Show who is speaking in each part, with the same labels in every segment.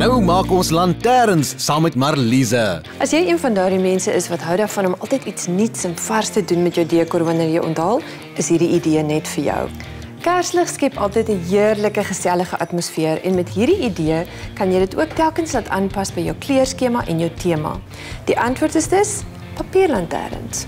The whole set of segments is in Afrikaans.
Speaker 1: Nou maak ons lanterns saam met Marliese.
Speaker 2: As jy een van daardie mense is wat hou daarvan om altyd iets nuuts en vars te doen met jou dekor wanneer jy onthaal, is hierdie idee net vir jou. Kerslig skep altyd 'n heerlike, gesellige atmosfeer en met hierdie idee kan jy dit ook telkens laat aanpas by jou kleurskema en jou tema. Die antwoord is dus papierlanterns.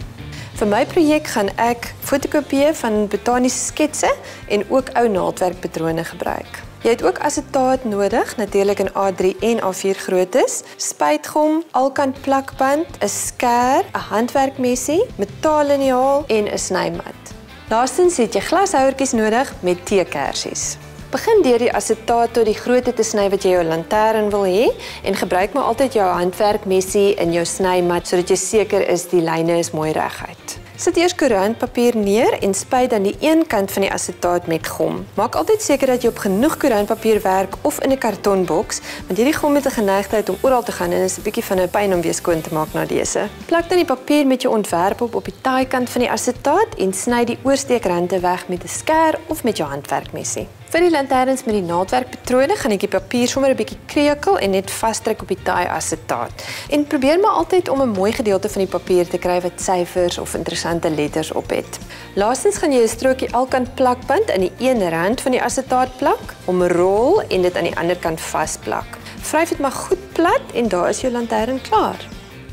Speaker 2: Vir my projek gaan ek fotokopieë van botaniese sketse en ook ou naaldwerkpatrone gebruik. Jy het ook asetaat nodig, natuurlik in A3 en A4 groottes, spuitgom, alkant plakband, 'n skêr, 'n handwerkmessie, metaalliniaal en 'n snymat. Laastens het jy glashouertjies nodig met teekersies. Begin deur die asetaat tot die grootte te sny wat jy jou lantern wil hê en gebruik maar altyd jou handwerkmessie en jou snymat sodat jy seker is die lyne is mooi reguit. Sit eers koerantpapier neer en spuit dan die een kant van die asetaat met gom. Maak altyd seker dat jy op genoeg koerantpapier werk of in 'n kartonboks, want hierdie gom het 'n geneigtheid om oral te gaan en is 'n bietjie van 'n pyn om weer skoon te maak na dese. Plak dan die papier met jou ontwerp op die taaikant van die asetaat en sny die oorsteekrande weg met 'n skêr of met jou handwerkmessie. Vir die lanterns met die naaldwerkpatrone gaan ek die papier sommer 'n bietjie kreukel en net vasdruk op die taai asetaat. En probeer maar altyd om 'n mooi gedeelte van die papier te kry wat syfers of interessante letters op het. Laastens gaan jy 'n strokie alkant plakband aan die een rand van die asetaat plak, omrol en dit aan die ander kant vasplak. Vryf dit maar goed plat en daar is jou lantern klaar.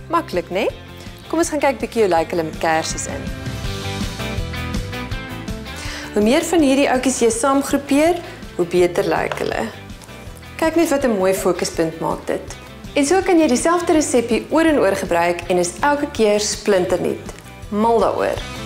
Speaker 2: Maklik, né? Kom ons gaan kyk bietjie hoe lyk hulle met kersies in. Hoe meer van hierdie oudjies jy saamgroepeer, hoe beter lyk hulle. Kyk net wat 'n mooi fokuspunt maak dit. En so kan jy dieselfde resepie oor en oor gebruik en is elke keer splinternuut. Mal daaroor.